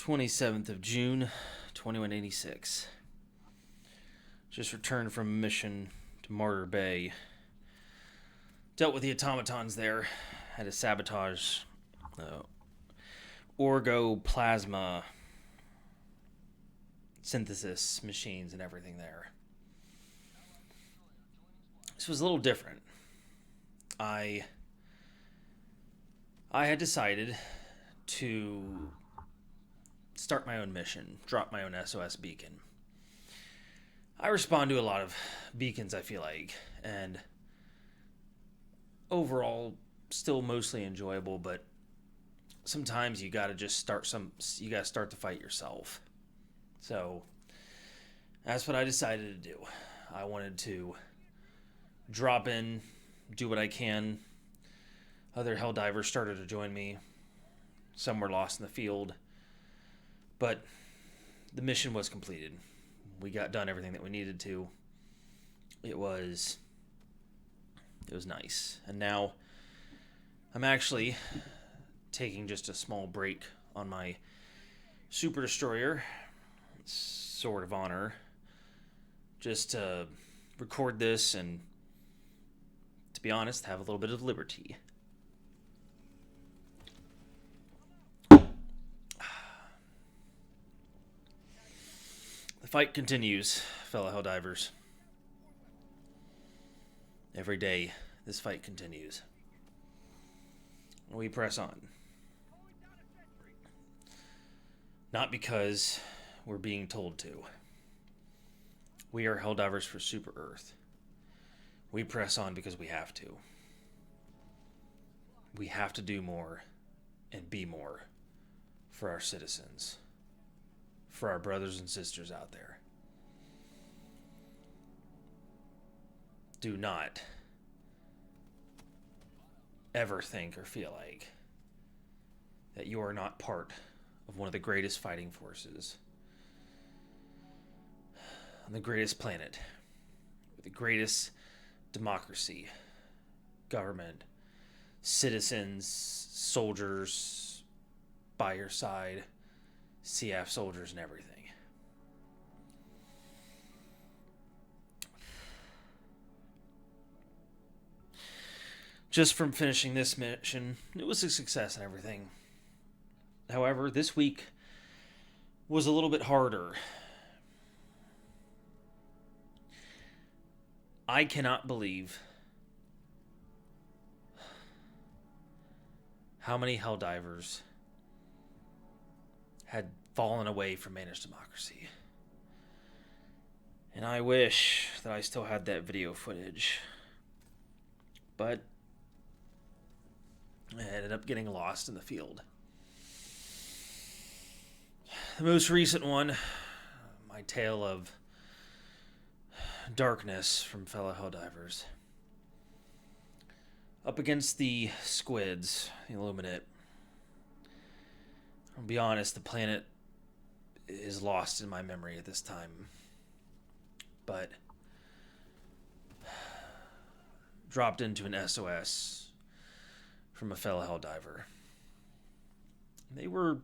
27th of June, 2186. Just returned from a mission to Martyr Bay. Dealt with the automatons there. Had to sabotage orgoplasma synthesis machines and everything there. This was a little different. I had decided to start my own mission, drop my own SOS beacon. I respond to a lot of beacons, I feel like, and overall still mostly enjoyable, but sometimes you gotta just start the fight yourself. So that's what I decided to do. I wanted to drop in, do what I can. Other Helldivers started to join me. Some were lost in the field. But the mission was completed. We got done everything that we needed to. It was nice. And now I'm actually taking just a small break on my Super Destroyer, Sword of Honor, just to record this and, to be honest, have a little bit of liberty. The fight continues, fellow Helldivers. Every day, this fight continues. We press on. Not because we're being told to. We are Helldivers for Super Earth. We press on because we have to. We have to do more and be more for our citizens. For our brothers and sisters out there. Do not ever think or feel like that you are not part of one of the greatest fighting forces on the greatest planet, with the greatest democracy, government, citizens, soldiers by your side, CF soldiers and everything. Just from finishing this mission, it was a success and everything. However, this week was a little bit harder. I cannot believe how many Helldivers had fallen away from managed democracy. And I wish that I still had that video footage. But I ended up getting lost in the field. The most recent one, my tale of darkness from fellow Helldivers. Up against the squids, the Illuminate. I'll be honest, the planet is lost in my memory at this time. But dropped into an SOS from a fellow Helldiver. They were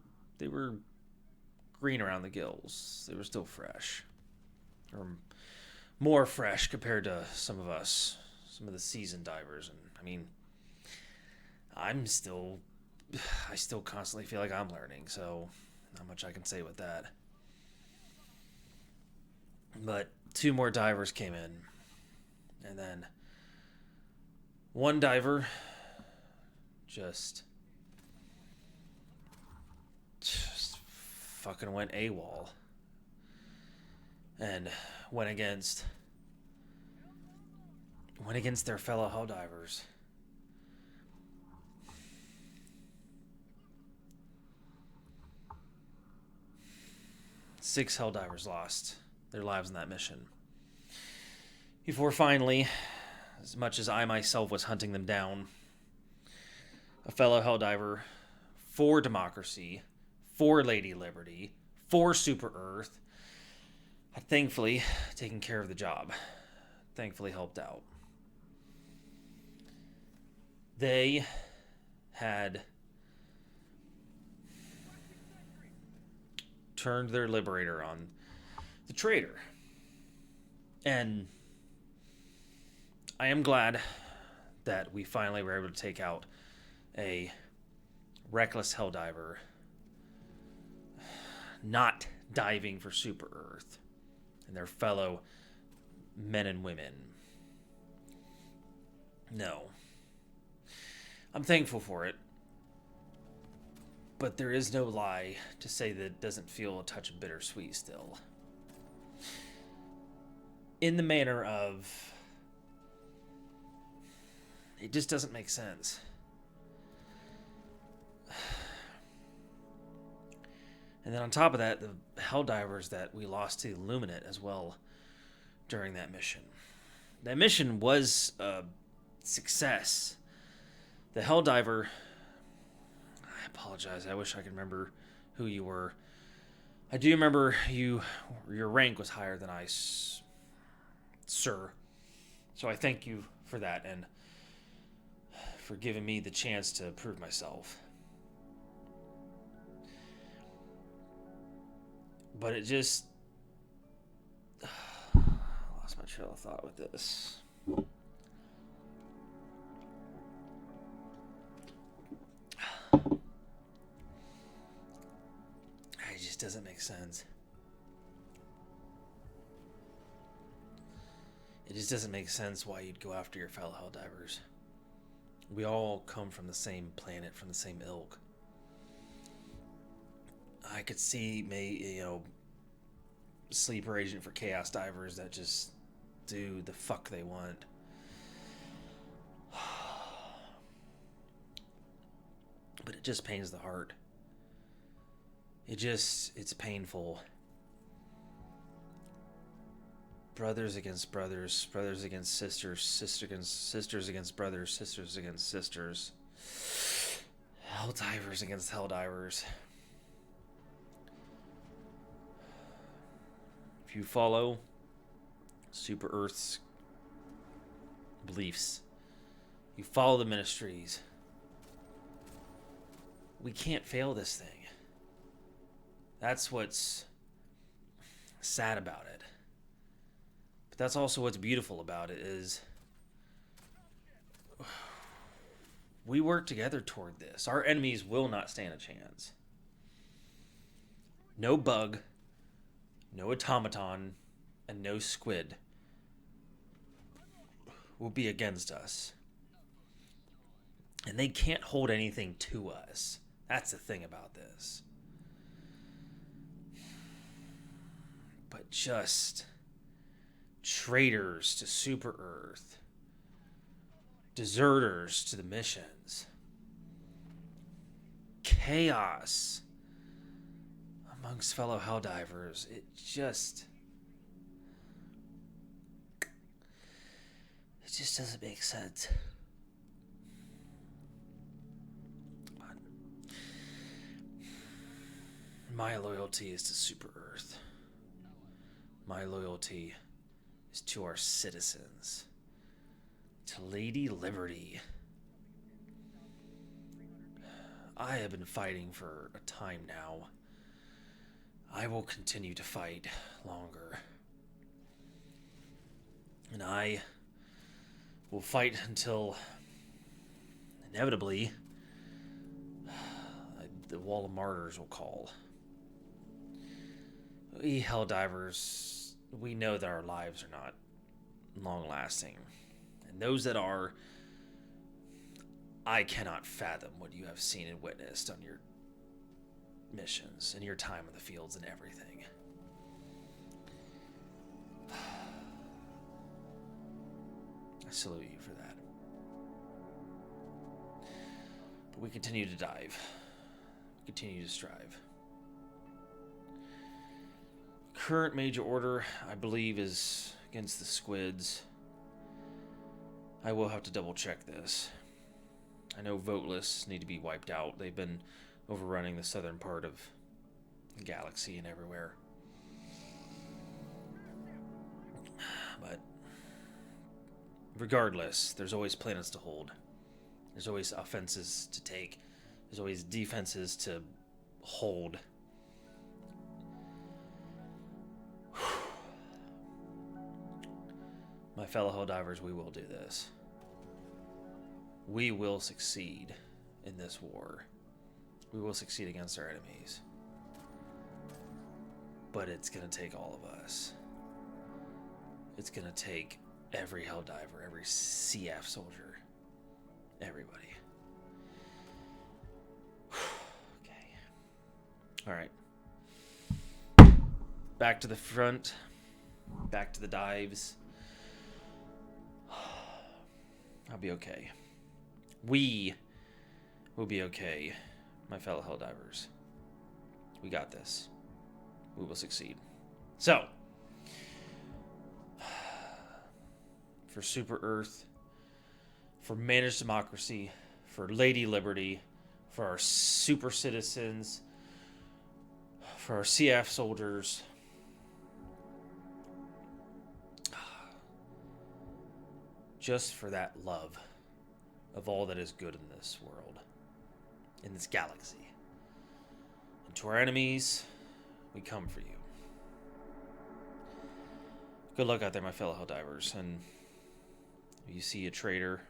green around the gills. They were still fresh. Or more fresh compared to some of us, some of the seasoned divers. And I mean, I still constantly feel like I'm learning, so not much I can say with that. But 2 more divers came in, and then one diver just fucking went AWOL and went against their fellow Helldivers. Six Helldivers lost their lives in that mission. Before finally, as much as I myself was hunting them down, a fellow Helldiver for democracy, for Lady Liberty, for Super Earth, had thankfully taken care of the job. Thankfully helped out. They had turned their liberator on the traitor. And I am glad that we finally were able to take out a reckless Helldiver, not diving for Super Earth and their fellow men and women. No. I'm thankful for it. But there is no lie to say that it doesn't feel a touch bittersweet still. In the manner of, it just doesn't make sense. And then on top of that, the Helldivers that we lost to the Illuminate as well during that mission. That mission was a success. The Helldiver, I apologize, I wish I could remember who you were. I do remember your rank was higher than I, sir. So I thank you for that and for giving me the chance to prove myself. But it just... I lost my trail of thought with this. It just doesn't make sense. It just doesn't make sense why you'd go after your fellow Helldivers. We all come from the same planet, from the same ilk. I could see, sleeper agent for Chaos Divers that just do the fuck they want. But it just pains the heart. It's painful. Brothers against brothers, brothers against sisters, sisters against brothers, sisters against sisters. Helldivers against Helldivers. If you follow Super Earth's beliefs, you follow the ministries, we can't fail this thing. That's what's sad about it. But that's also what's beautiful about it is we work together toward this. Our enemies will not stand a chance. No bug, no automaton, and no squid will be against us. And they can't hold anything to us. That's the thing about this. But just traitors to Super Earth, deserters to the missions, chaos amongst fellow Helldivers, it just doesn't make sense. My loyalty is to Super Earth. My loyalty is to our citizens, to Lady Liberty. I have been fighting for a time now. I will continue to fight longer. And I will fight until, inevitably, the Wall of Martyrs will call. We Helldivers, we know that our lives are not long-lasting. And those that are, I cannot fathom what you have seen and witnessed on your missions and your time in the fields and everything. I salute you for that. But we continue to dive. We continue to strive. Current major order, I believe, is against the squids. I will have to double check this. I know voteless need to be wiped out. They've been overrunning the southern part of the galaxy and everywhere. But regardless, there's always planets to hold. There's always offenses to take. There's always defenses to hold. My fellow Helldivers, we will do this. We will succeed in this war. We will succeed against our enemies. But it's going to take all of us. It's going to take every Helldiver, every CF soldier, everybody. Okay. All right. Back to the front. Back to the dives. I'll be okay. We will be okay, my fellow Helldivers. We got this. We will succeed. So, for Super Earth, for Managed Democracy, for Lady Liberty, for our super citizens, for our CF soldiers, just for that love of all that is good in this world, in this galaxy. And to our enemies, we come for you. Good luck out there, my fellow Helldivers. And if you see a traitor